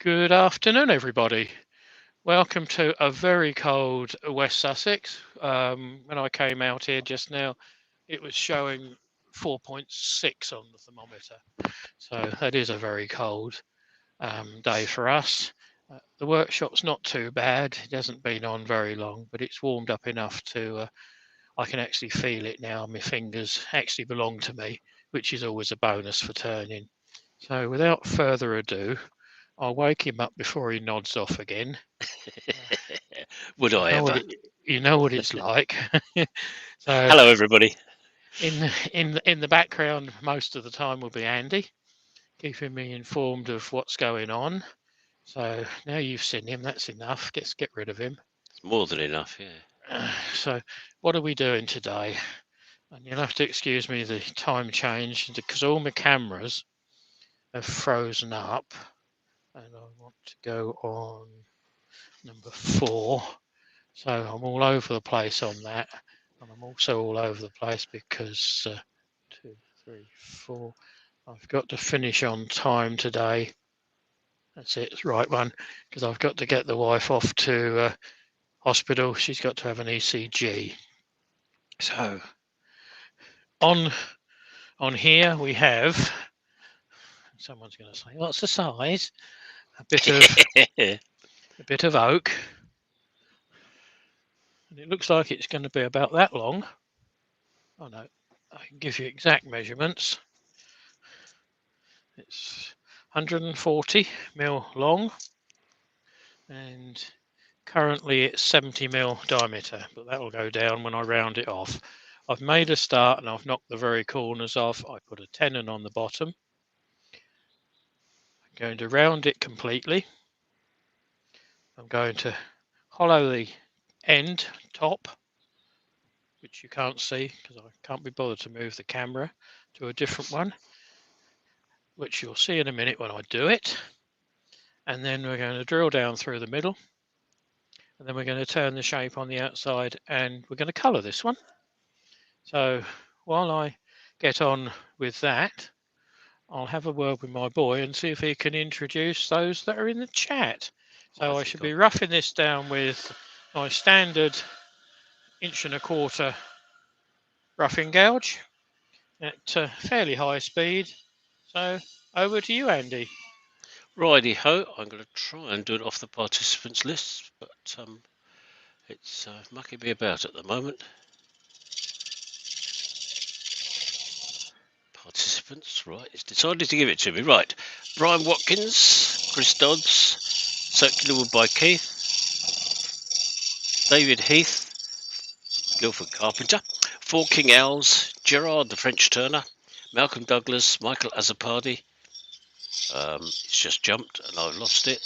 Good afternoon, everybody. Welcome to a very cold West Sussex. When I came out here just now, it was showing 4.6 on the thermometer. So that is a very cold day for us. The workshop's not too bad. It hasn't been on very long, but it's warmed up enough I can actually feel it now. My fingers actually belong to me, which is always a bonus for turning. So without further ado, I'll wake him up before he nods off again. Would You I know what ever? it, you know what it's like. So Hello, everybody. in the background, most of the time will be Andy keeping me informed of what's going on. So now you've seen him, that's enough. Let's get rid of him. It's more than enough, yeah. So what are we doing today? And you'll have to excuse me the time change because all my cameras have frozen up, and I want to go on number 4. So I'm all over the place on that, and I'm also all over the place because 2, 3, 4. I've got to finish on time today. That's it, it's the right one, because I've got to get the wife off to hospital. She's got to have an ECG. So on on here we have. Someone's going to say, "What's the size?" A bit of a bit of oak, and it looks like it's going to be about that long. Oh no, I can give you exact measurements. It's 140 mil long, and currently it's 70 mil diameter, but that will go down when I round it off. I've made a start and I've knocked the very corners off. I put a tenon on the bottom. I'm going to round it completely. I'm going to hollow the end top, which you can't see because I can't be bothered to move the camera to a different one, which you'll see in a minute when I do it. And then we're going to drill down through the middle, and then we're going to turn the shape on the outside, and we're going to colour this one. So while I get on with that, I'll have a word with my boy and see if he can introduce those that are in the chat. I So I think should be roughing this down with my standard 1.25 inch roughing gouge at fairly high speed. So over to you, Andy. righty ho. I'm going to try and do it off the participants list, but it's mucking me about at the moment. Participants, right? It's decided to give it to me. Right. Brian Watkins, Chris Dodds, Circular Wood by Keith, David Heath, Guildford Carpenter, Four King Owls, Gerard the French Turner, Malcolm Douglas, Michael Azzopardi. It's just jumped and I've lost it.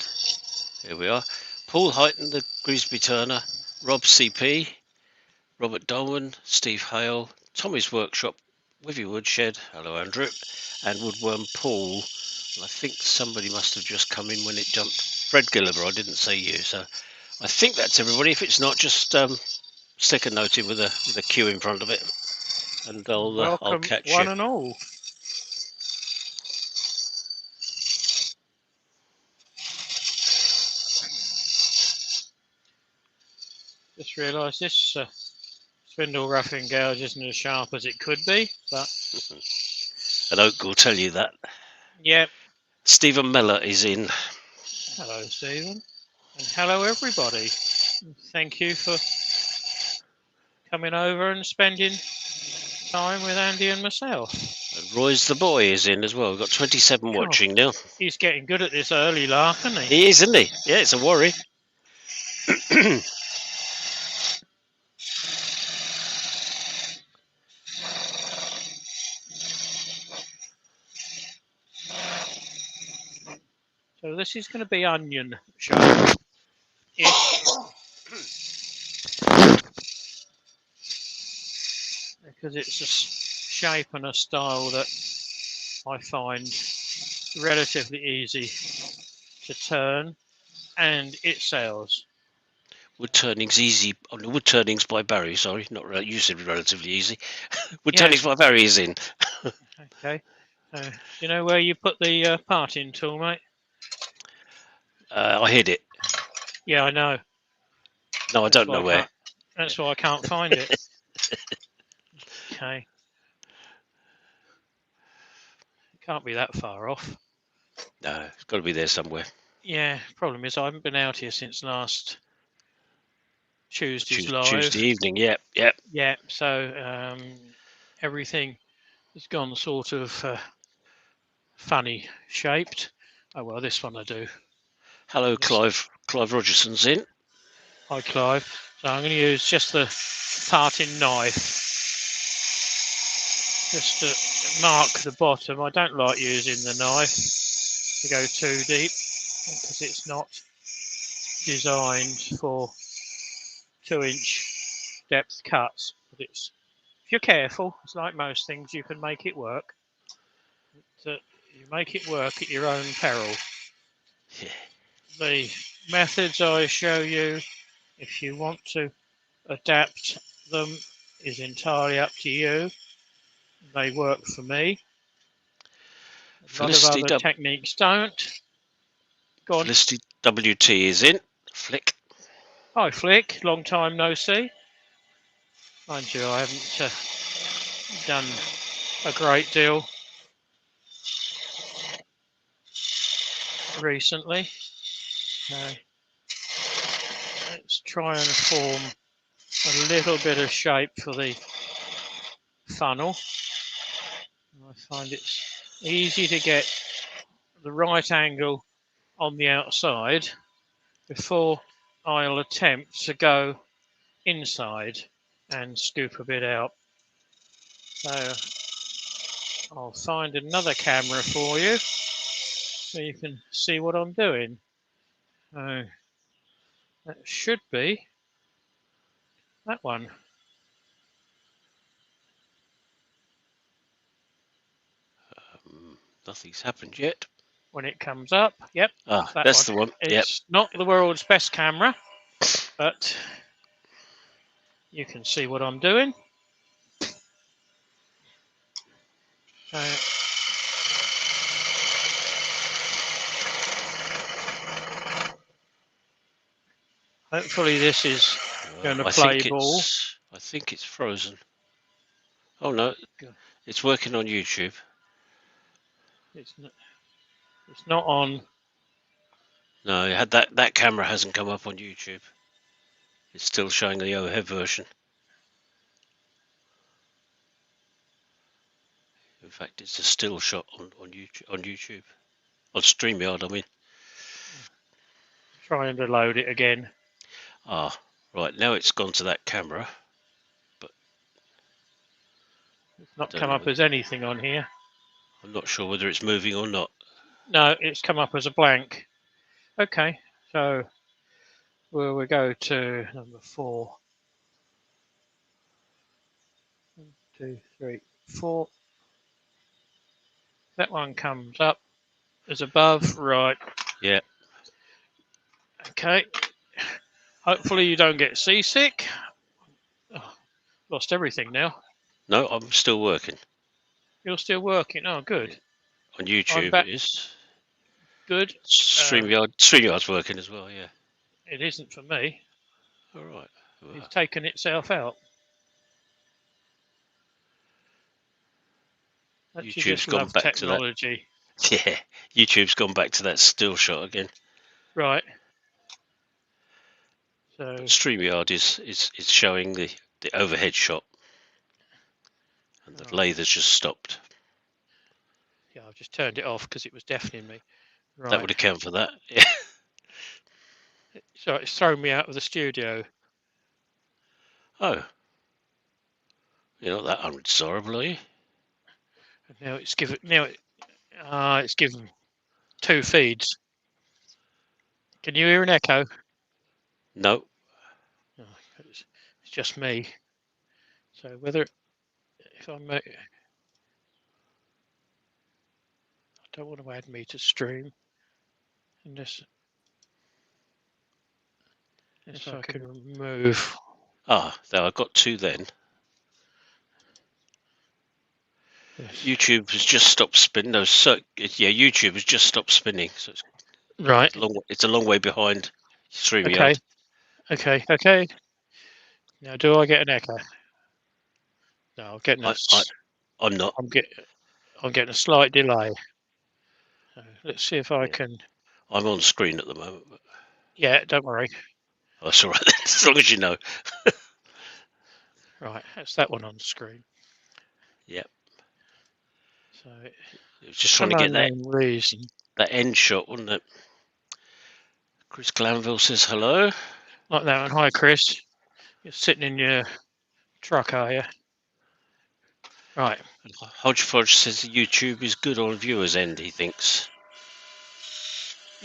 Here we are. Paul Heighton, the Grisby Turner, Rob CP, Robert Dolman, Steve Hale, Tommy's Workshop, Wivy Woodshed, hello Andrew, and Woodworm Paul. And I think somebody must have just come in when it jumped. Fred Gilliver, I didn't say you, so I think that's everybody. If it's not, just stick a note in with a Q in front of it, and I'll Welcome, catch one you. and all. Just realised this spindle roughing gouge isn't as sharp as it could be, but And Oak will tell you that. yeah. Stephen Meller is in. Hello, Stephen, and hello, everybody. Thank you for coming over and spending time with Andy and myself. And Roy's the boy is in as well. We've got 27 watching now. He's getting good at this early lark, isn't he? He is, isn't he? Yeah, it's a worry. So this is going to be onion show. Because it's a shape and a style that I find relatively easy to turn, and it sells. Wood turnings easy. Oh, no, wood turnings by Barry. Sorry, not you said relatively easy. Wood Yeah. turnings by Barry is in. Okay. Do you know where you put the parting tool, mate? I hid it. Yeah, I know. No, I That's don't why know where. That's why I can't find it. Okay. It can't be that far off. No, it's got to be there somewhere. Yeah, problem is I haven't been out here since last Tuesday's Tuesday live. evening. Yep, yep. Yeah, so everything has gone sort of funny shaped. Oh well, this one I do. Hello, This, Clive. Clive Rogerson's in. hi Clive. So I'm going to use just the parting knife just to mark the bottom. I don't like using the knife to go too deep because it's not designed for 2-inch depth cuts. But it's, if you're careful, it's like most things, you can make it work. But, you make it work at your own peril. Yeah. The methods I show you, if you want to adapt them, is entirely up to you. They work for me. A lot of Felicity, other techniques don't. Go on. Felicity WT is in. Flick. Hi, Flick. Long time no see. Mind you, I haven't done a great deal recently. Let's try and form a little bit of shape for the funnel. I find it's easy to get the right angle on the outside before I'll attempt to go inside and scoop a bit out. So I'll find another camera for you so you can see what I'm doing. So that should be that one. Nothing's happened yet. When it comes up, yep, Ah, that that's one. the one. Yep. It's not the world's best camera, but you can see what I'm doing. Hopefully this is going to play ball. I think it's frozen. Oh no, it's working on YouTube. It's not on. No, it had that camera hasn't come up on YouTube. It's still showing the overhead version. In fact, it's a still shot on YouTube. On StreamYard, I mean. Trying to load it again. Ah, right, now it's gone to that camera. But it's not come up as anything on here. I'm not sure whether it's moving or not. No, it's come up as a blank. Okay, so we'll go to number 4. 1, 2, 3, 4. That one comes up as above, right? Yeah. Okay. Hopefully you don't get seasick. Oh, lost everything now. No, I'm still working. You're still working. Oh, good. On YouTube it is. Good. StreamYard's working as well, yeah. It isn't for me. All right. It's taken itself out. YouTube's gone back technology. to that. Yeah, YouTube's gone back to that still shot again. Right. So StreamYard is showing the overhead shot, and the lathe has just stopped. Yeah, I've just turned it off because it was deafening me. Right. That would account for that. Yeah. So it's thrown me out of the studio. Oh. You're not that undesirable, are you? And now it's given. It's given 2 feeds. Can you hear an echo? No. Oh, it's just me. So whether if I make, I don't want to add me to stream. Unless I can remove. Ah, there, I've got 2 then. Yes. YouTube has just stopped spinning. No, so yeah, YouTube has just stopped spinning. So Right. It's a long way behind Okay. StreamYard. Okay. Now, do I get an echo? No, I'm getting I'm not. I'm get, I'm getting a slight delay. Let's see if I Yeah, can. I'm on screen at the moment. But Yeah, don't worry. that's all right. As long as you know. Right, that's that one on the screen. Yeah. So, It was for just trying some to get unknown reason, that end shot, wasn't it? Chris Glanville says hello. like that one. Hi, Chris. You're sitting in your truck, are you? Right. Hodgepodge says YouTube is good on viewers' end, he thinks.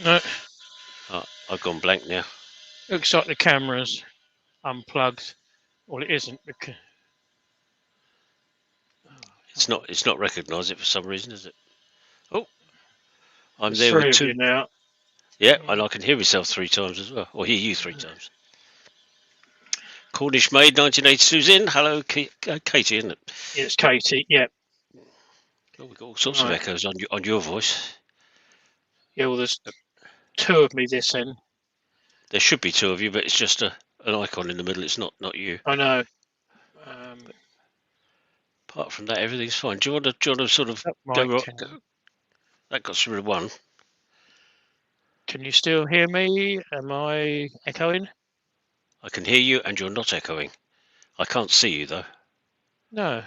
No, Oh, I've gone blank now. looks like the camera's unplugged. Well, it isn't because. Oh, It's not recognised it for some reason, is it? Oh, I'm there's there with three of two. you now. Yeah, and I can hear myself 3 times as well, or hear you 3 times. Cornish Maid 1982's in. Hello, Katie, isn't it? It's Katie. Yeah. Oh, we've got all sorts of Right. echoes on your voice. Yeah. Well, there's two of me this end. There should be two of you, but it's just an icon in the middle. It's not you. I know. But apart from that, everything's fine. Do you want to sort of That might go? count. That got rid of one. Can you still hear me? Am I echoing? I can hear you, and you're not echoing. I can't see you though. No.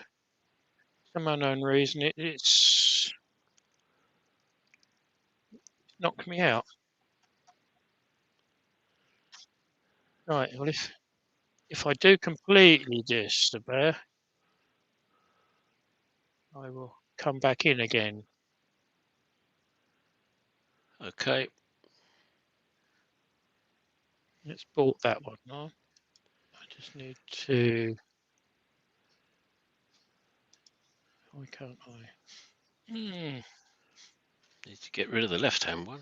Some unknown reason it's knocked me out. Right. Well, if I do completely disappear, I will come back in again. Okay. Let's bought that one. No? I just need to. Why can't I? Need to get rid of the left-hand one.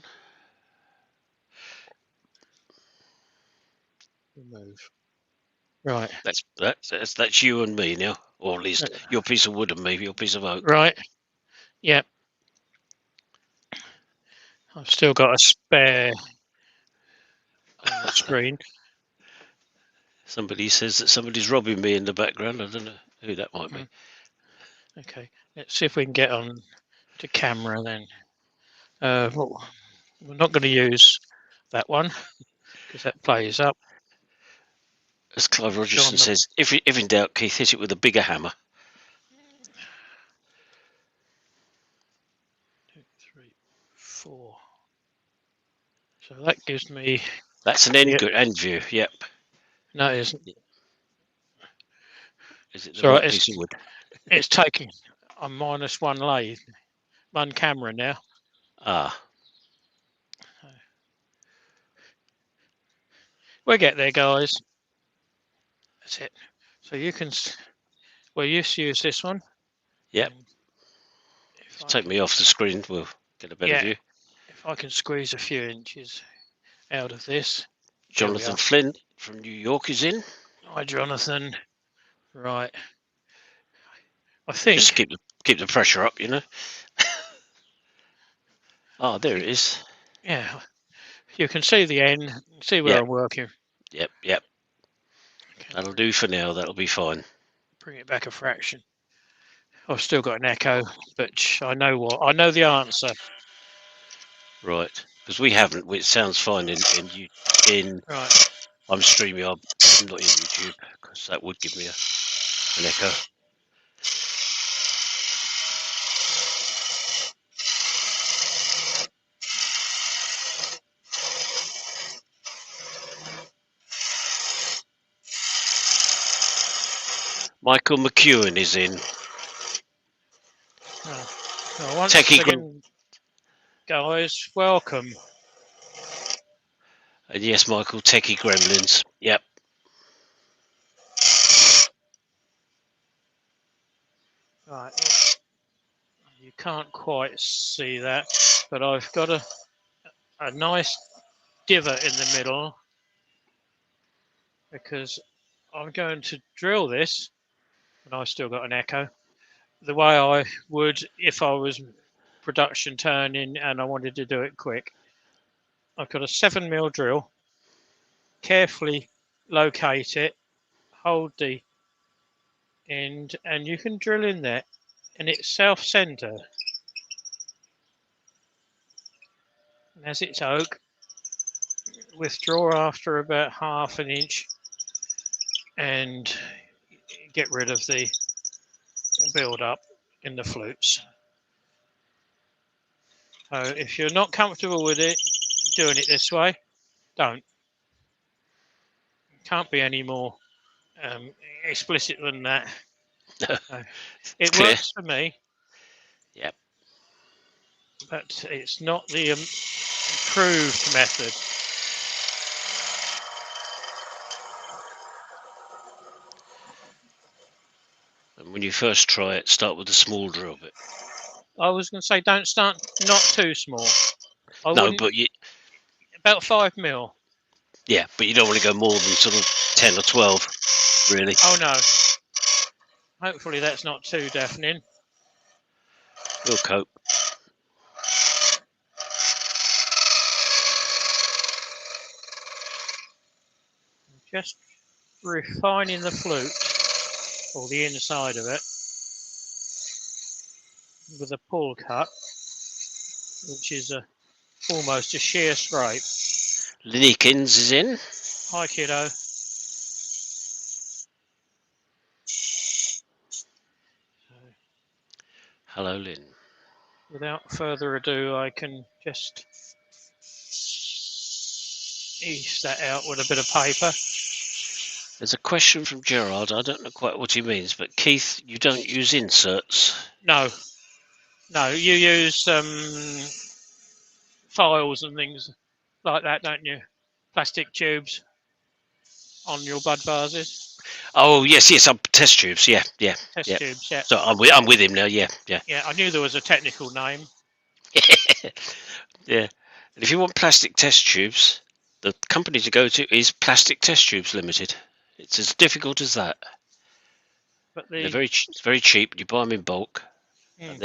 Remove. Right. That's you and me now, or at least your piece of wood and me, your piece of oak. Right. Yep. I've still got a spare on the screen. Somebody says that somebody's robbing me in the background. I don't know who that might be. Okay. Let's see if we can get on to camera then. Well, we're not going to use that one because that plays up. As Clive Rogerson John, says, if in doubt, Keith, hit it with a bigger hammer. 2, 3, 4. So that gives me. That's an end view. Yep. No, it isn't. Is it the So right it's piece of wood? it's taking. I'm minus one lathe, one camera now. Ah. We'll get there, guys. That's it. So you can. Well, you use this one. Yep. Take me off the screen. We'll get a better view. If I can squeeze a few inches out of this. Jonathan Flynn from New York is in. Hi, Jonathan. Right. I think. Just keep the pressure up, you know. Oh, there it is. Yeah. You can see the end. See where I'm working. Yep. Okay, That'll do for now. That'll be fine. Bring it back a fraction. I've still got an echo, but I know what. I know the answer. Right. Because we haven't. It sounds fine in Right. I'm StreamYard. I'm not in YouTube because that would give me an echo. Michael McEwen is in. Once Techie again, guys, welcome. And yes, Michael, Techie Gremlins. Yep. Right. You can't quite see that, but I've got a nice divot in the middle because I'm going to drill this, and I've still got an echo, the way I would if I was production turning and I wanted to do it quick. I've got a 7mm drill. Carefully locate it, hold the end, and you can drill in there, and it's self-centered. And as it's oak, withdraw after about half an inch and get rid of the build up in the flutes. So if you're not comfortable with it, doing it this way, don't. Can't be any more explicit than that. So it clear. works for me. Yep. But it's not the improved method. And when you first try it, start with a small drill bit. I was going to say, don't start not too small. I No, wouldn't. but you, About 5mm. yeah, but you don't want to go more than sort of 10 or 12, really. Oh no. Hopefully that's not too deafening. We'll cope. Just refining the flute, or the inside of it, with a pull cut, which is almost a shear scrape. Linnykins is in. Hi, kiddo. Hello, Lynn. Without further ado, I can just ease that out with a bit of paper. There's a question from Gerard. I don't know quite what he means, but Keith, you don't use inserts. No, you use files and things like that, don't you? Plastic tubes on your bud vases. Oh yes, test tubes. Yeah. Test tubes, yeah. So I'm with him now. Yeah. Yeah, I knew there was a technical name. Yeah. And if you want plastic test tubes, the company to go to is Plastic Test Tubes Limited. It's as difficult as that. But They're very cheap. You buy them in bulk, and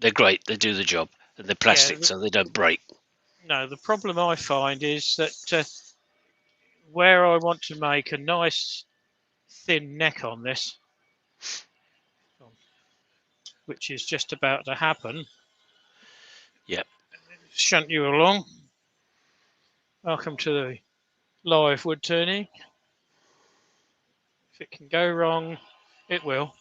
they're great. They do the job, and they're plastic, so they don't break. No, the problem I find is that where I want to make a nice thin neck on this, which is just about to happen. Yep. Shunt you along. Welcome to the live wood turning. If it can go wrong, it will.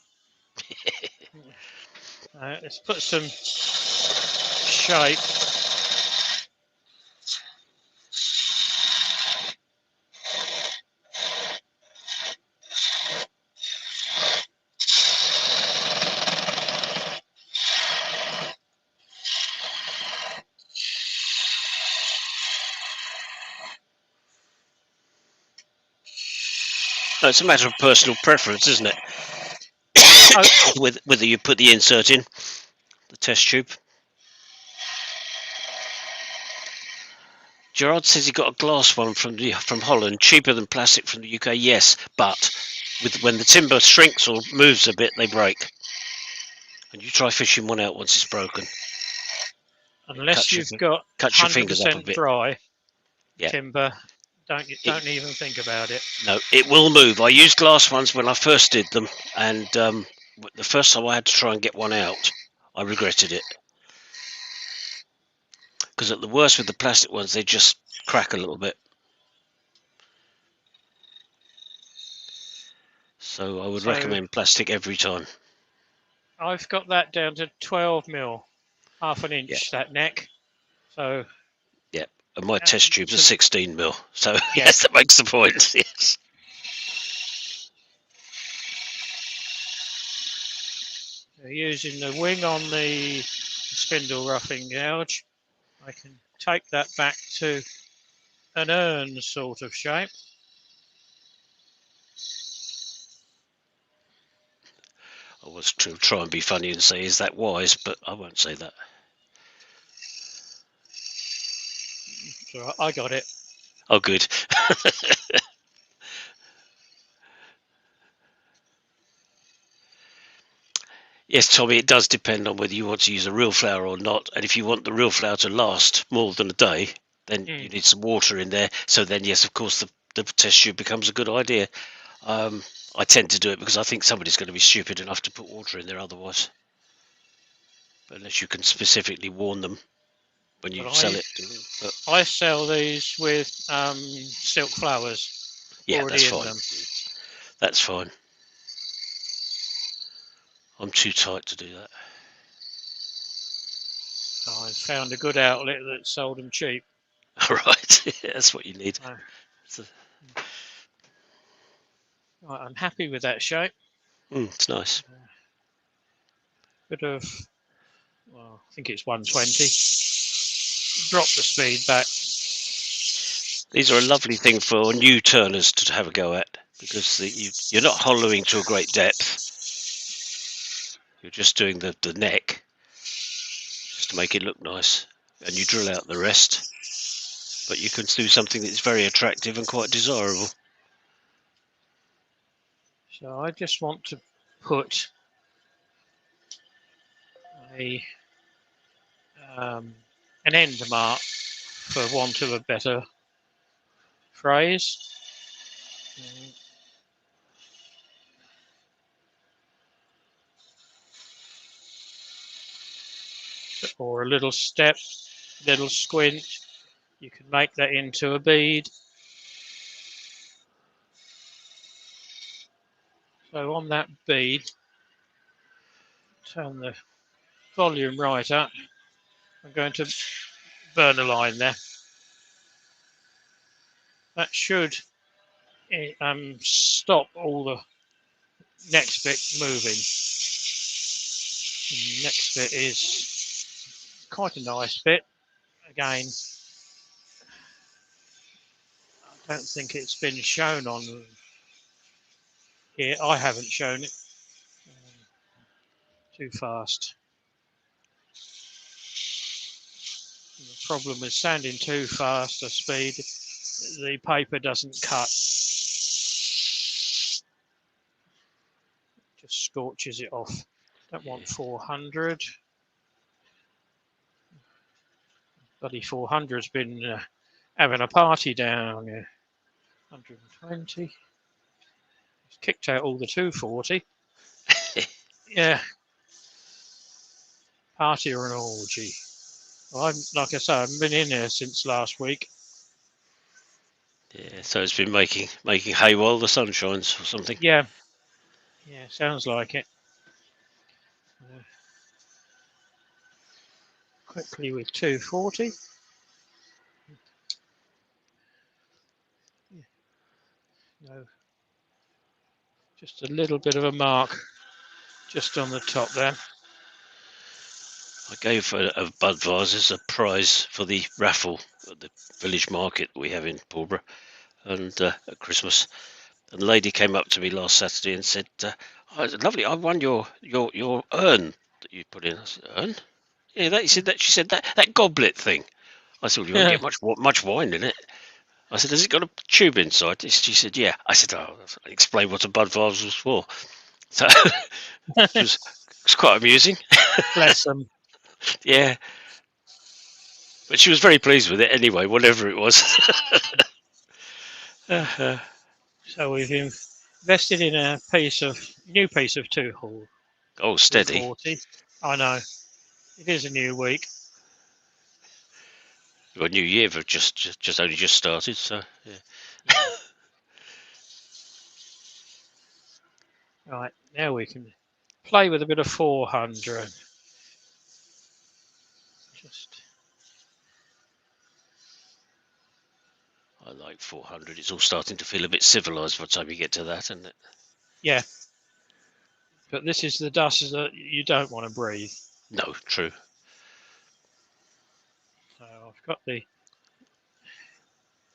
Let's put some shape. No, it's a matter of personal preference, isn't it? Whether you put the insert in the test tube. Gerard says he got a glass one from Holland, cheaper than plastic from the UK. Yes, but when the timber shrinks or moves a bit, they break. And you try fishing one out once it's broken. Unless you've got cut your fingers up a 100% bit. dry timber, don't even think about it. No, it will move. I used glass ones when I first did them, and the first time I had to try and get one out, I regretted it. Because at the worst with the plastic ones, they just crack a little bit. So I would recommend plastic every time. I've got that down to 12mm, half an inch, that neck. So. Yeah, and my test tubes are 16mm. So yes, that makes the point. Yes. Using the wing on the spindle roughing gouge, I can take that back to an urn sort of shape. I was to try and be funny and say, is that wise? But I won't say that. So I got it. Oh, good. Yes, Tommy, it does depend on whether you want to use a real flower or not. And if you want the real flower to last more than a day, then you Mm. need some water in there. So then, yes, of course, the test tube becomes a good idea. I tend to do it because I think somebody's going to be stupid enough to put water in there otherwise. But unless you can specifically warn them when you But sell it. But I sell these with silk flowers yeah, that's already in fine. them. That's fine. I'm too tight to do that. I found a good outlet that sold them cheap. All right, that's what you need. So, right, I'm happy with that shape. It's nice. Bit of, well, I think it's 120. Drop the speed back. These are a lovely thing for new turners to have a go at because you're not hollowing to a great depth. You're just doing the neck just to make it look nice, and you drill out the rest. But you can do something that's very attractive and quite desirable. So I just want to put a an end mark, for want of a better phrase. Or a little step, little squint. You can make that into a bead. So on that bead, turn the volume right up. I'm going to burn a line there. That should stop all the next bit moving. And the next bit is quite a nice bit. Again, I don't think it's been shown on here. I haven't shown it. Too fast. And the problem with sanding too fast a speed, the paper doesn't cut. Just scorches it off. Don't want 400. Bloody 400's been having a party down here. 120. It's kicked out all the 240. Yeah. Party or an orgy. Well, like I say, I haven't been in there since last week. Yeah, so it's been making hay while the sun shines or something. Yeah. Yeah, sounds like it. Quickly with 240. No, just a little bit of a mark just on the top there. I gave a bud vase as a prize for the raffle at the village market we have in Pulborough, and at Christmas. And the lady came up to me last Saturday and said, "Oh, it's lovely! I won your urn that you put in." I said, "Urn? Yeah, that." She said that goblet thing. I said, "Well, you won't get much wine in it." I said, "Has it got a tube inside?" She said, "Yeah." I said, "Oh," I explained what a bud vase was for. So it was quite amusing. Bless them. Yeah, but she was very pleased with it anyway, whatever it was. So we've invested in a new piece of 240. Steady. I know. It is a new week. Well, New Year have just only just started, so yeah. Right, now we can play with a bit of 400. Just I like 400. It's all starting to feel a bit civilised by the time you get to that, isn't it? yeah. But this is the dust that you don't want to breathe. No, true. So I've got the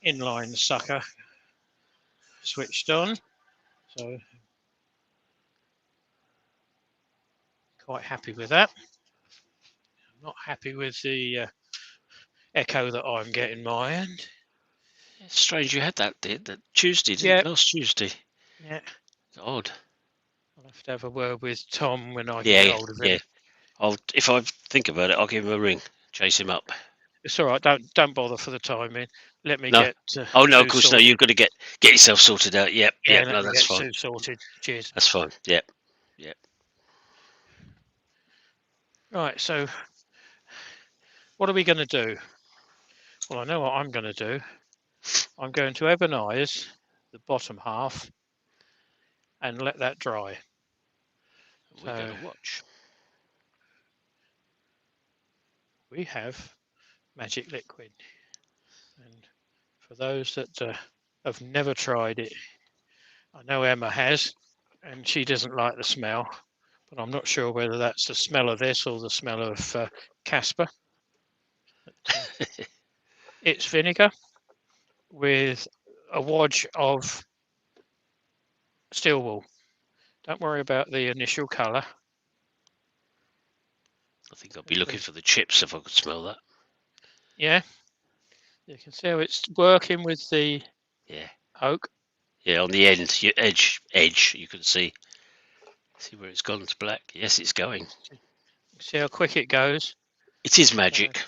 inline sucker switched on. So quite happy with that. I'm not happy with the echo that I'm getting my end. It's strange you had that Tuesday, didn't Yeah, you? Last Tuesday. yeah. It's odd. I'll have to have a word with Tom when I can Yeah, get yeah, hold of him. yeah. If I think about it, I'll give him a ring, chase him up. It's all right. Don't bother for the timing. Let me No. get Oh no, of Sue course no. You've sorted. got to get yourself sorted out. Yep, Yeah, yep. let No, me that's get fine. Sue sorted. Cheers. That's fine. Yep, yep. Right. So, what are we going to do? Well, I know what I'm going to do. I'm going to ebonize the bottom half and let that dry. We're going So to watch. we have magic liquid, and for those that have never tried it, I know Emma has, and she doesn't like the smell, but I'm not sure whether that's the smell of this or the smell of Casper. But, it's vinegar with a wodge of steel wool. Don't worry about the initial colour. I think I'd be looking for the chips if I could smell that. Yeah, you can see how it's working with the Yeah, oak. yeah. On the end, your edge. You can see where it's gone to black. Yes, it's going. See how quick it goes. It is So magic.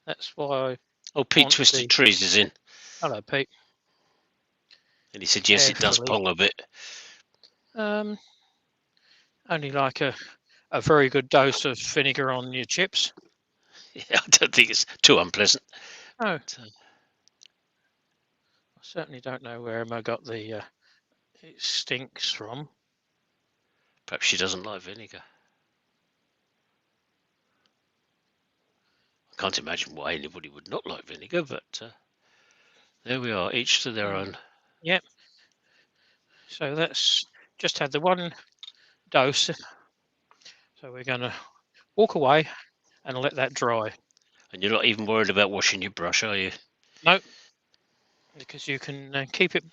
that's why I Oh, Pete want Twisted the. Trees is in, Hello, Pete. and he said yes, it does Carefully. pong a bit. Um, only like a very good dose of vinegar on your chips. Yeah, I don't think it's too unpleasant. Oh, But, I certainly don't know where Emma got the it stinks from. perhaps she doesn't like vinegar. I can't imagine why anybody would not like vinegar, but there we are, each to their own. Yep. So that's just had the one dose. So we're going to walk away and let that dry. And you're not even worried about washing your brush, are you? No, because you can keep it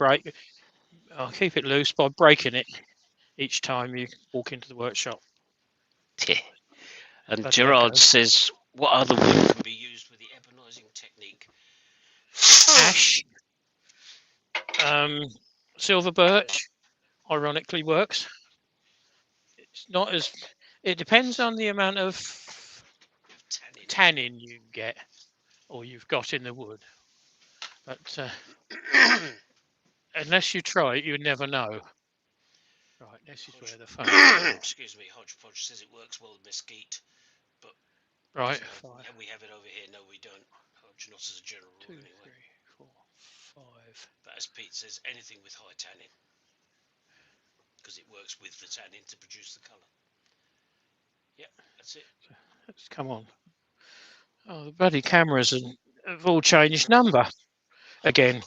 keep it loose by breaking it each time you walk into the workshop. Yeah. And Bloody Gerard echo. says, what other wood can be used with the ebonising technique? Ash, um, silver birch, ironically works. It's not as. It depends on the amount of tannin you get or you've got in the wood. But unless you try it, you never know. Right, this is where the fun starts. Excuse me, Hodgepodge says it works well with mesquite, but Right, five, we have it over here. No, we don't. Hodge, not as a general rule, 2, anyway. 3, 4, 5. But as Pete says, anything with high tannin, because it works with the tannin to produce the colour. Yep, that's it. Let's come on. Oh, the bloody cameras have all changed number again.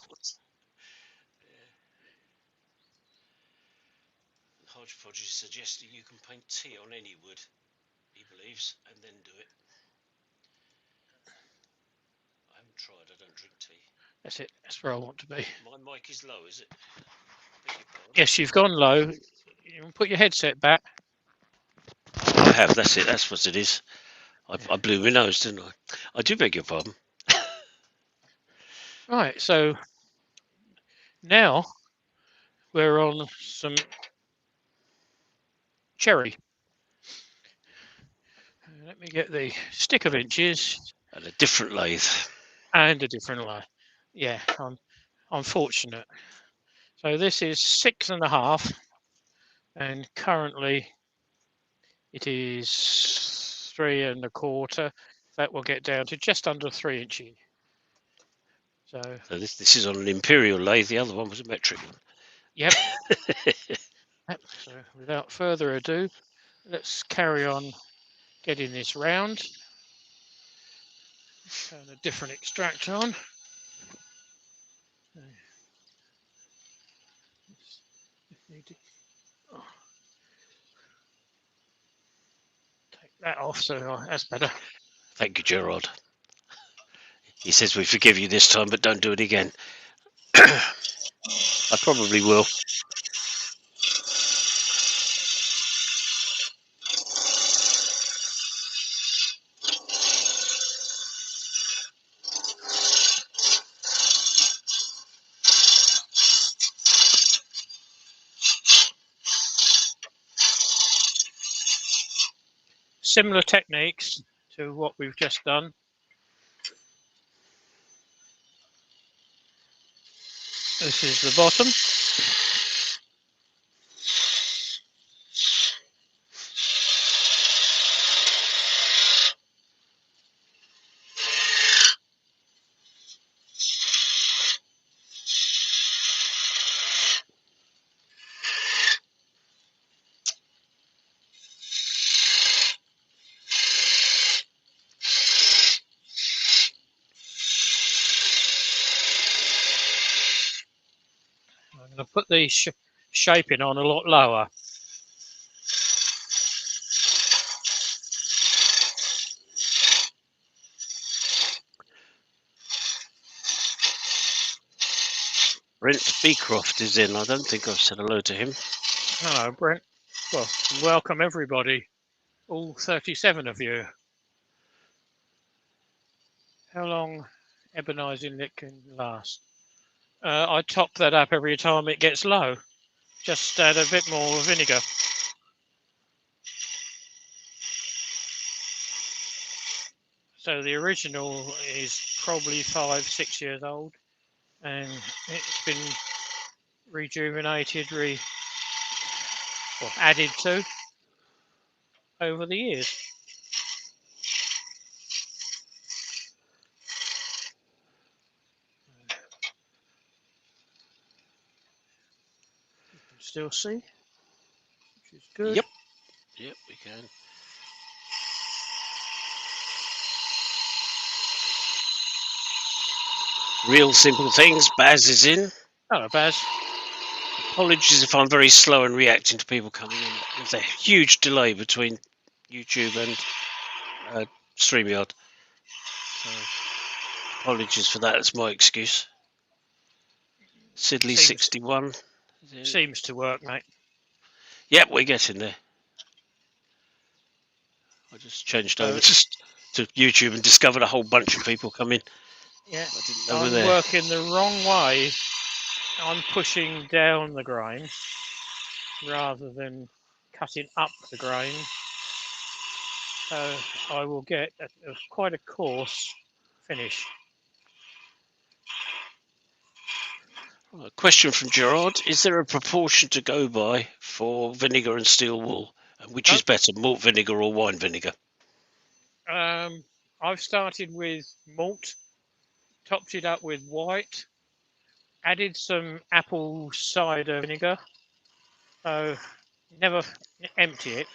Hodgepodge is suggesting you can paint tea on any wood, he believes, and then do it. I haven't tried, I don't drink tea. That's it. That's where I want to be. My mic is low, is it? Yes, you've gone low. You can put your headset back. I have, that's it, that's what it is. I blew my nose, didn't I? I do beg your pardon. Right, so now we're on some cherry. Let me get the stick of inches And a different lathe. and a different line. Yeah, I'm fortunate. So this is 6.5, and currently it is 3.25. That will get down to just under 3 inches. So this is on an imperial lathe. The other one was a metric one. yep. Yep. So without further ado, let's carry on getting this round. Turn a different extractor on. Take that off, so that's better. Thank you, Gerard. He says we forgive you this time, but don't do it again. I probably will. Similar techniques to what we've just done. This is the bottom. I'm going to put the shaping on a lot lower. Brent Beecroft is in. I don't think I've said hello to him. Hello, Brent. Well, welcome everybody, all 37 of you. How long ebonising it can last? I top that up every time it gets low. Just add a bit more vinegar. So the original is probably 5-6 years old, and it's been rejuvenated, added to over the years. You can still see, which is good. Yep, we can. Real simple things. Baz is in. Hello, Baz. Apologies if I'm very slow in reacting to people coming in. There's a huge delay between YouTube and StreamYard. So apologies for that. That's my excuse. Sidley61. Seems to work, mate. Yep, we're getting there. I just changed over to YouTube and discovered a whole bunch of people come in. Yeah, I didn't know I'm we're there. working the wrong way. I'm pushing down the grain rather than cutting up the grain. So I will get quite a coarse finish. A question from Gerard. Is there a proportion to go by for vinegar and steel wool? And which is better, malt vinegar or wine vinegar? I've started with malt, topped it up with white, added some apple cider vinegar. So never empty it,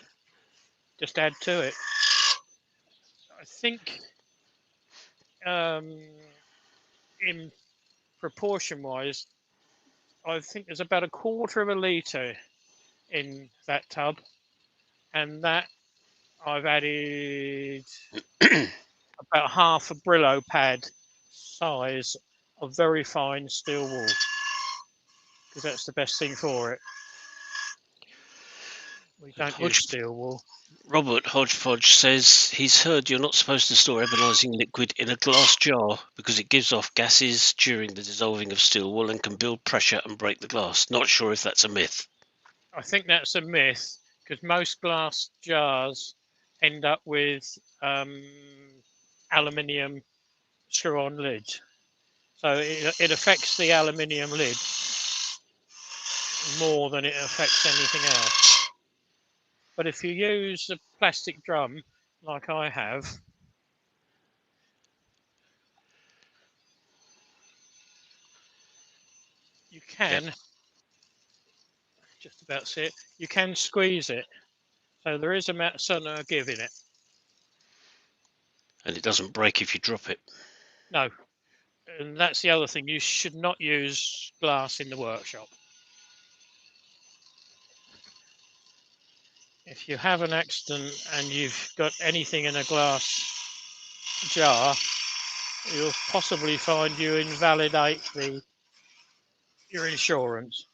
just add to it. I think in proportion wise, I think there's about a quarter of a litre in that tub, and that I've added about half a Brillo pad size of very fine steel wool, because that's the best thing for it. We don't use steel wool. Robert Hodgepodge says he's heard you're not supposed to store ebonising liquid in a glass jar because it gives off gases during the dissolving of steel wool and can build pressure and break the glass. Not sure if that's a myth. I think that's a myth, because most glass jars end up with aluminium screw-on lids. So it affects the aluminium lid more than it affects anything else. But if you use a plastic drum like I have, you can just about see it. You can squeeze it, so there is a certain give in it. And it doesn't break if you drop it. No, and that's the other thing. You should not use glass in the workshop. If you have an accident and you've got anything in a glass jar, you'll possibly find you invalidate your insurance.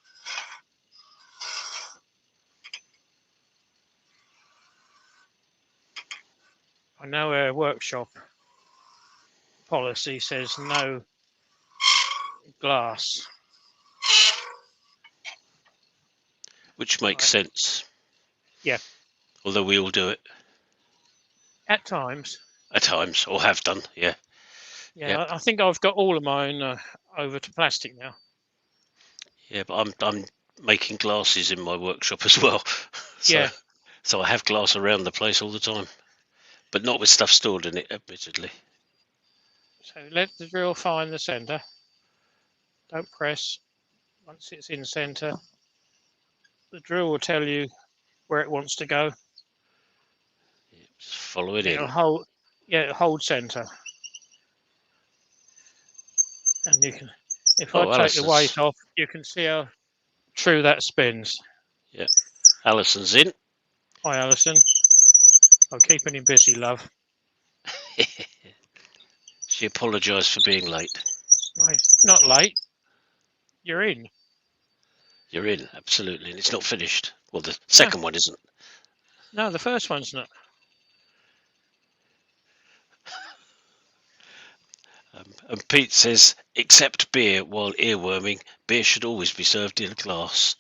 I know our workshop policy says no glass. Which makes sense. Yeah. Although we all do it. At times. At times, or have done, yeah. Yeah, yep. I think I've got all of mine over to plastic now. Yeah, but I'm making glasses in my workshop as well. So Yeah. so I have glass around the place all the time, but not with stuff stored in it, admittedly. So let the drill find the centre. Don't press. Once it's in centre, the drill will tell you where it wants to go. Yeah, just follow it And in. it'll hold. Yeah, it'll hold centre. And you can, if I Oh, take the weight Alison's. off, you can see how true that spins. Yeah, Alison's in. Hi, Alison. I'm keeping him busy, love. She apologised for being late. No, not late. You're in. You're in, absolutely, and it's not finished. Well, the No, second one isn't. no, the first one's not. And Pete says, except beer while earworming, beer should always be served in a glass.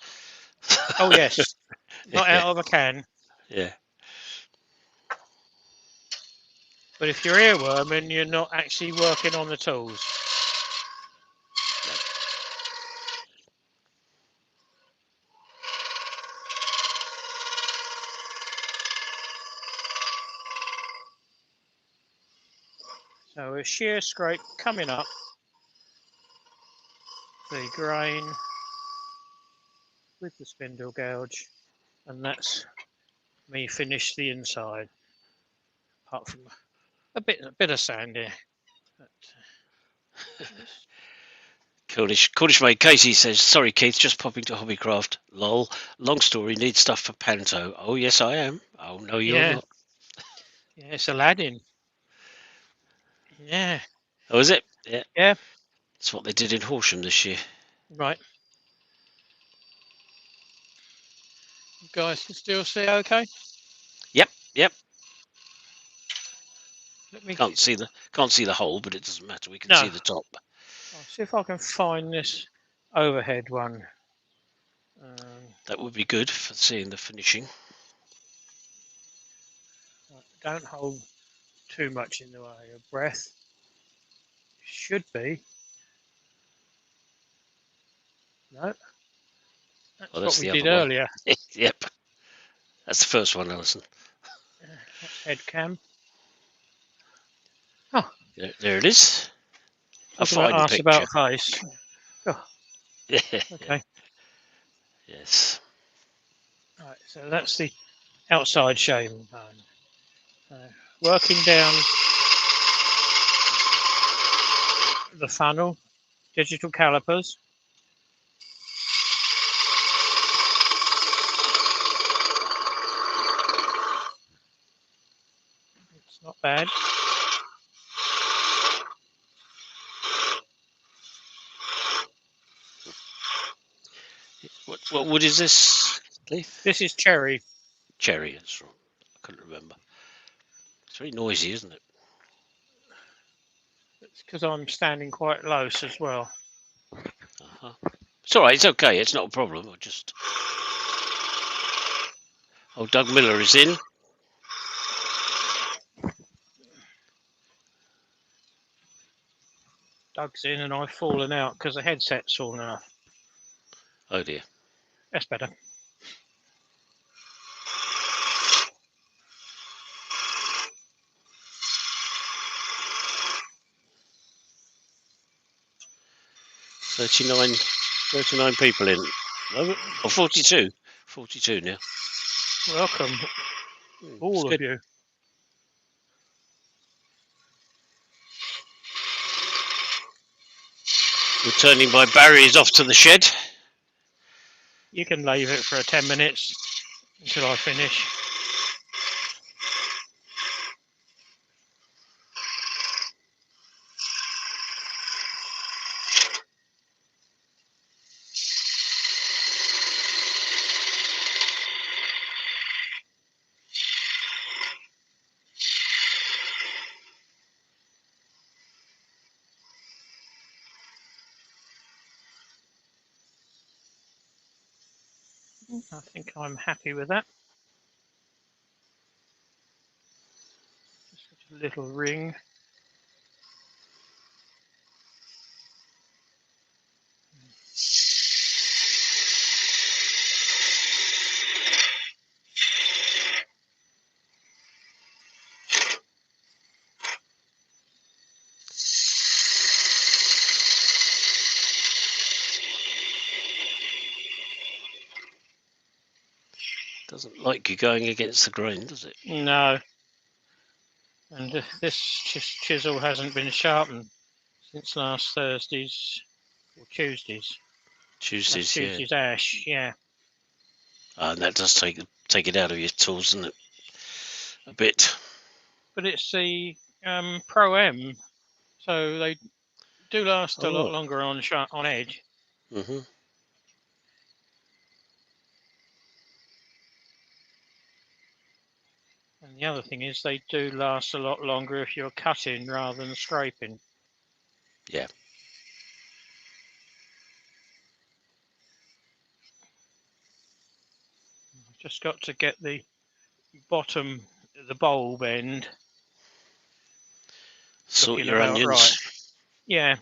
Oh yes, not Yeah, out of a can. yeah. But if you're earworming, you're not actually working on the tools. No. So a shear scrape coming up the grain with the spindle gouge, and that's me finished the inside. Apart from a bit of sand here. But, Cornish mate Casey says, sorry Keith, just popping to Hobbycraft. Lol. Long story, need stuff for Panto. Oh yes I am. Oh no you're yeah, not. yeah, it's Aladdin. Yeah, Oh is it? Yeah. yeah, That's what they did in Horsham this year. right. You guys can still see okay? Yep, yep. Let me. Can't see the hole, but it doesn't matter. We can see No, the top. I'll see if I can find this overhead one. That would be good for seeing the finishing. Don't hold too much in the way of breath. Should be. No, Oh, that's what that's we the did other one. earlier. Yep. That's the first one, Alison. That's head cam. Oh, There it is. A talking about fine ask picture. about face. Oh, Yeah. okay. Yes. Right, so that's the outside shaving bone. Working down the funnel, digital calipers. It's not bad. What wood is this, Keith? This is cherry. Cherry. That's right. I couldn't remember. It's very noisy, isn't it? It's because I'm standing quite close as well. Uh-huh. It's all right. It's okay. It's not a problem. I just. Oh, Doug Miller is in. Doug's in and I've fallen out because the headset's fallen off. Oh dear. That's better. 39 people in. Or 42. 42 now. Welcome, It's all of good. you. Returning by Barry is off to the shed. You can leave it for 10 minutes until I finish. I think I'm happy with that. Just a little ring. like you're going against the grain, does it? No. And this chisel hasn't been sharpened since last Thursday's or Tuesday's. Last Tuesdays, yeah. Tuesday's ash, yeah. And that does take it out of your tools, doesn't it? A bit. But it's the Pro M, so they do last a lot Oh. longer on edge. Mm-hmm. And the other thing is they do last a lot longer if you're cutting rather than scraping. Yeah. I've just got to get the bottom, the bulb end Sort looking your about right. onions. Yeah,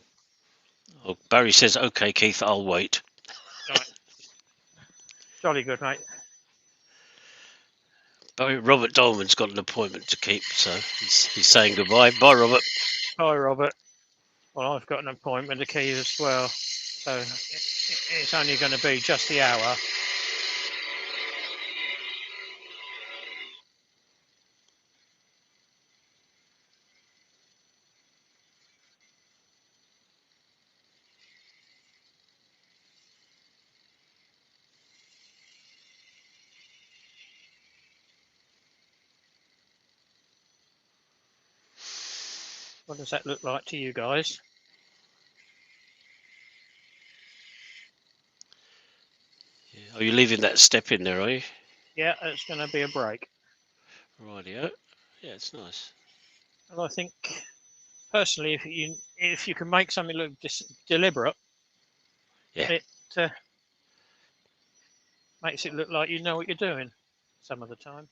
Oh, Barry says, "Okay, Keith, I'll wait." right. Jolly good, mate. Barry, Robert Dolman's got an appointment to keep, so he's saying goodbye. Bye, Robert. Hi, Robert. Well, I've got an appointment to keep as well, so it's only going to be just the hour. What does that look like to you guys? Yeah. Are you leaving that step in there, are you? Yeah, it's going to be a break. Rightio. Yeah, it's nice. And I think personally, if you can make something look deliberate, Yeah. it makes it look like you know what you're doing some of the time.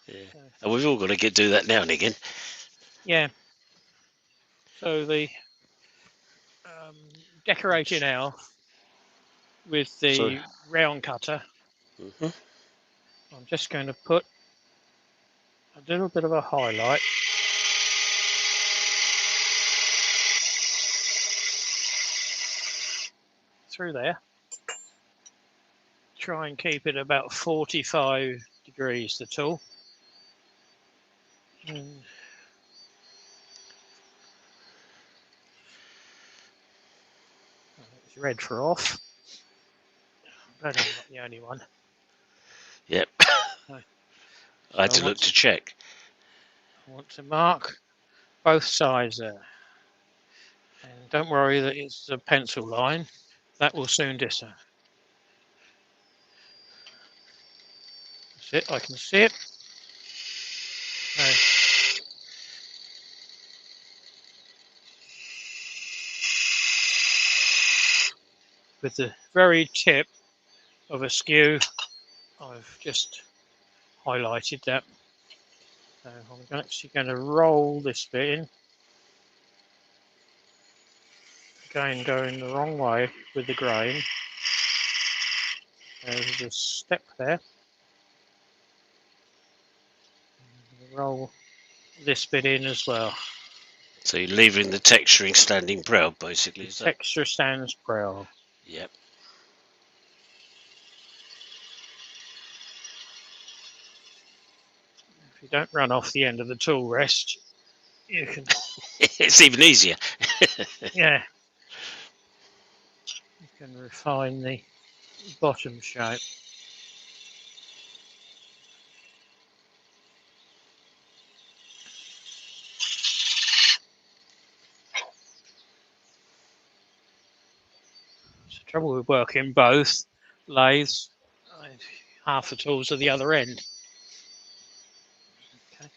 Yeah. So, And we've all got to do that now and again. yeah. So the decorating now with So. the round cutter, Mm-hmm. I'm just going to put a little bit of a highlight through there. Try and keep it about 45 degrees, the tool. And it's red for off. I'm glad I'm not the only one. Yep. So I had to look to check. I want to mark both sides there. And don't worry that it's a pencil line. That will soon disappear. That's it, I can see it. So, with the very tip of a skew, I've just highlighted that. So I'm actually going to roll this bit in. Again, going the wrong way with the grain. There's a step there. Roll this bit in as well. So you're leaving the texturing standing proud, basically, The is that? texture stands proud. Yep. If you don't run off the end of the tool rest, you can, It's even easier. yeah, you can refine the bottom shape. It's the trouble with working both lathes. Half the tools are the other end. Okay.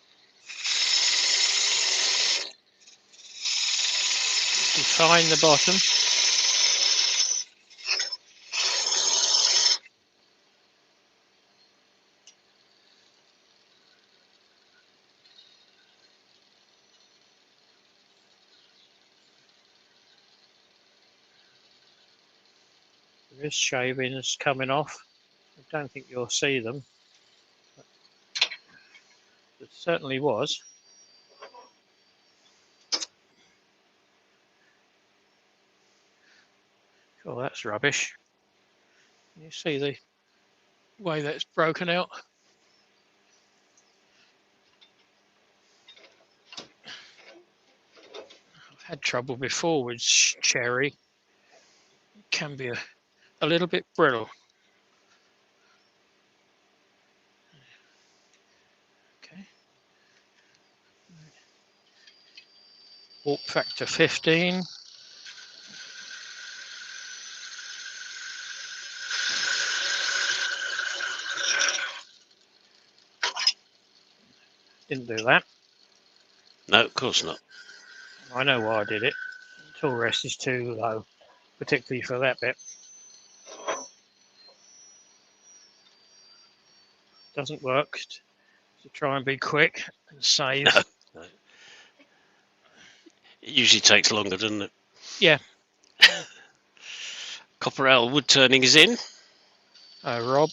Define the bottom. There is shavings coming off. I don't think you'll see them. It certainly was. Oh, that's rubbish. Can you see the way that's broken out. I've had trouble before with cherry. It can be a little bit brittle. Okay. Warp factor 15. Didn't do that. No, of course not. I know why I did it. Tool rest is too low, particularly for that bit. Doesn't work to try and be quick and save. No, no. It usually takes longer, doesn't it? Yeah. Copper owl wood turning is in. Rob.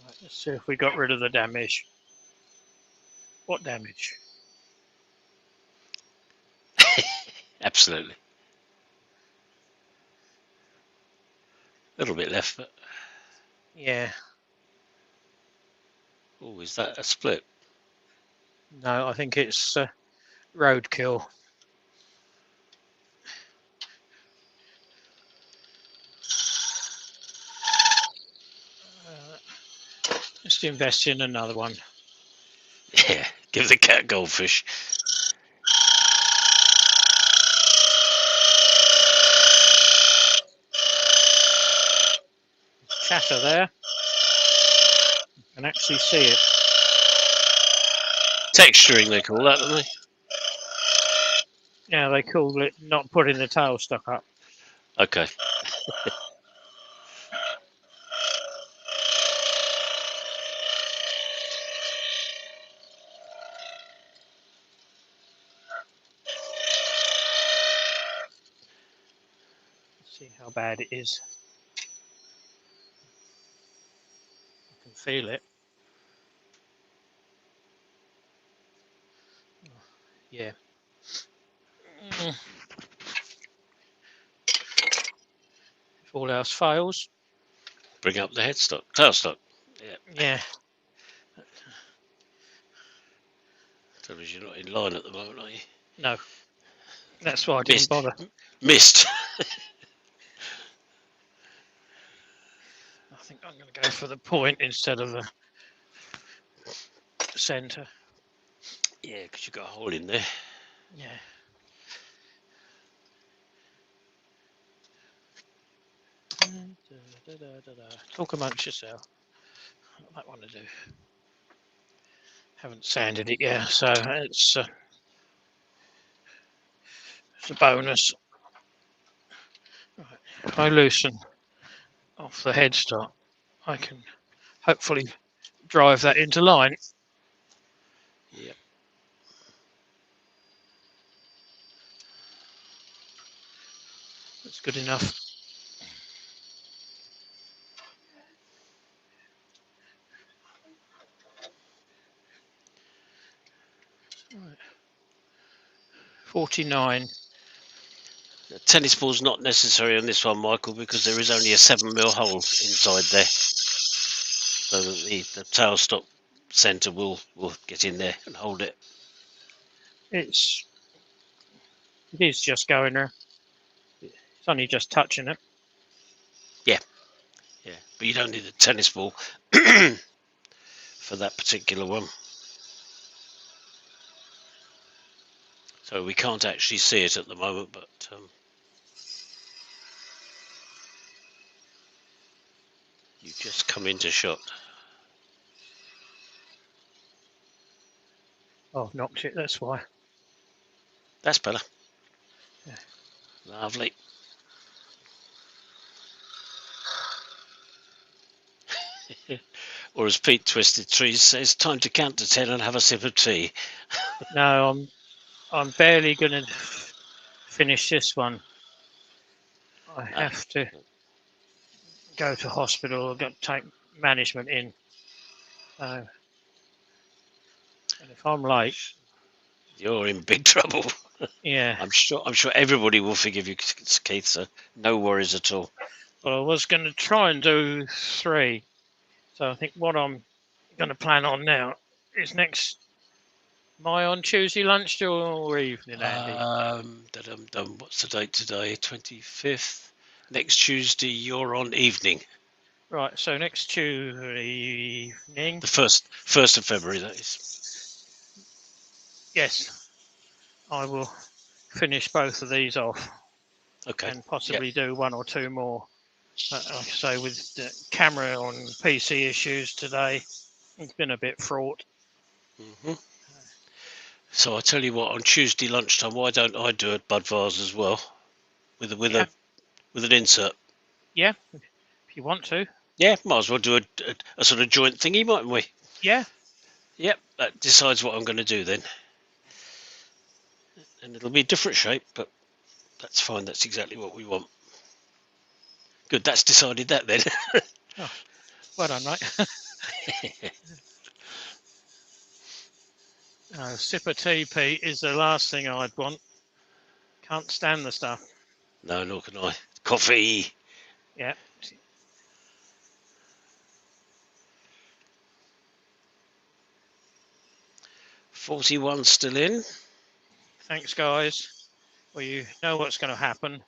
Right, let's see if we got rid of the damage. What damage? Absolutely. A little bit left, but Yeah. oh, is that a split? No, I think it's roadkill. Just invest in another one. Yeah, give the cat goldfish. Chatter there. You can actually see it. Texturing, they call that, don't they? Yeah, they call it not putting the tail stuck up. Okay. Let's see how bad it is. I can feel it. Yeah. If all else fails. Bring up the headstock, tailstock. Yeah. Yeah. Tell us you're not in line at the moment, are you? No. That's why I didn't bother. Missed. I think I'm going to go for the point instead of the centre. Yeah, because you've got a hole in there. Yeah. Talk amongst yourself. What I want to do. Haven't sanded it yet, so it's a bonus. Right. If I loosen off the headstock, I can hopefully drive that into line. Yep. That's good enough. Right. 49. Tennis ball's not necessary on this one, Michael, because there is only a 7mm hole inside there, so that the tailstock centre will get in there and hold it. It is just going there. It's only just touching it. Yeah, but you don't need a tennis ball for that particular one. So we can't actually see it at the moment, but you just come into shot. Oh, I've knocked it, that's why. That's better. Yeah. Lovely. Or as Pete Twisted Trees says, time to count to 10 and have a sip of tea. No, I'm barely going to finish this one. I No. have to go to hospital, got to take management in. And if I'm late, You're in big trouble. yeah. I'm sure everybody will forgive you, Keith, so no worries at all. Well, I was going to try and do 3. So I think what I'm going to plan on now is next. Am I on Tuesday lunch or evening, Andy? What's the date today? 25th. Next Tuesday, you're on evening. Right, so next Tuesday evening. The first of February, that is. Yes, I will finish both of these off Okay. and possibly do 1 or 2 more. Like I say, with the camera on PC issues today, it's been a bit fraught. Mm-hmm. So I tell you what, on Tuesday lunchtime, why don't I do a Bud Vase as well, with Yeah, an insert? yeah, if you want to. Yeah, might as well do a sort of joint thingy, mightn't we? Yeah. Yep, that decides what I'm going to do then, and it'll be a different shape, but that's fine. That's exactly what we want. Good, that's decided that then. Oh, well done, mate. Sip of tea, Pete, is the last thing I'd want. Can't stand the stuff. No, nor can I. Coffee. Yeah. 41 still in. Thanks, guys. Well, you know what's going to happen.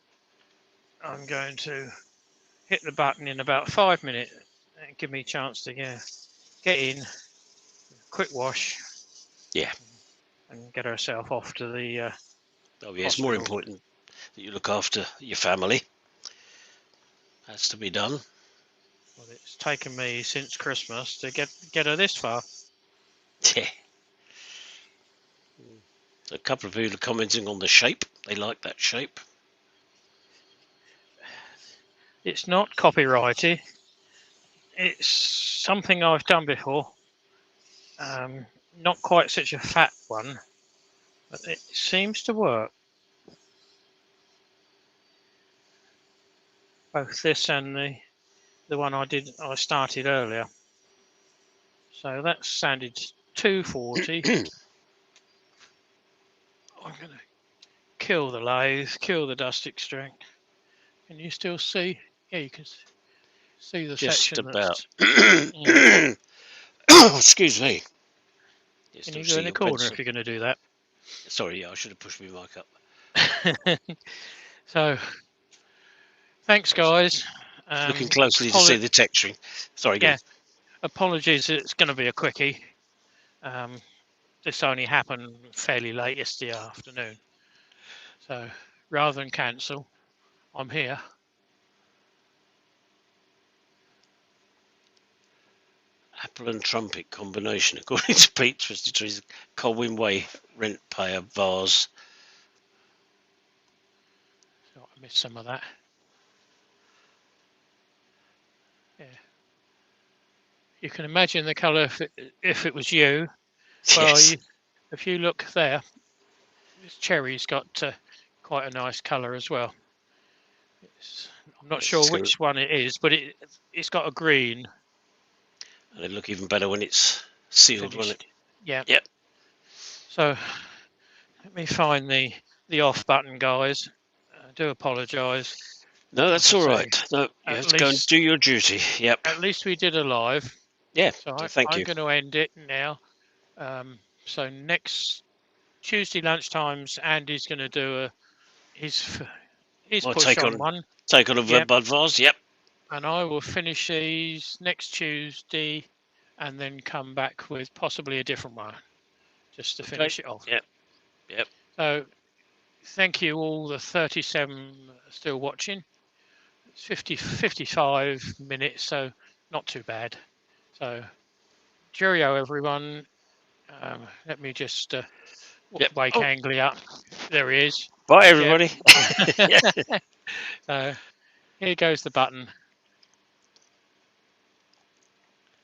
I'm going to hit the button in about 5 minutes and give me a chance to get in, quick wash. Yeah. And get herself off to the Oh yeah, it's more hospital. important that you look after your family. Has to be done. Well, it's taken me since Christmas to get her this far. Yeah. A couple of people are commenting on the shape. They like that shape. It's not copyrighted. It's something I've done before. Not quite such a fat one, but it seems to work. Both this and the one I started earlier. So that sounded 240. I'm going to kill the lathe, kill the dust extract. Can you still see? Yeah, you can see the Just section about. that's. Yeah. Excuse me. You Can still you go see in the your corner pencil. if you're going to do that? Sorry, yeah, I should have pushed my mic up. So, thanks, guys. Looking closely to see the texturing. Sorry, go on. Yeah, apologies. It's going to be a quickie. This only happened fairly late yesterday afternoon. So, rather than cancel, I'm here. Apple and trumpet combination, according to Pete Twisted Trees. Colwyn Way rent payer vase. So I missed some of that. Yeah. You can imagine the colour if it was you. Well, Yes. if you look there, this cherry's got quite a nice colour as well. I'm not sure which one it is, but it's got a green And it'll look even better when it's sealed, won't it? finished. Yeah. Yep. So let me find the off button, guys. I do apologise. No, Like that's I all say, right. No, you at have to go and least do your duty. Yep. at least we did a live. Yeah. So So thank I'm you. going to end it now. So next Tuesday lunchtimes, Andy's going to do his My push on one. take on a Yep. Bud Vase. Yep. And I will finish these next Tuesday, and then come back with possibly a different one, just to finish it off. Yep. Yep. So thank you all the 37 still watching. It's 55 minutes, so not too bad. So cheerio everyone. Let me just Yep. wake Oh, Angley up. There he is. bye Yeah. everybody. Here goes the button.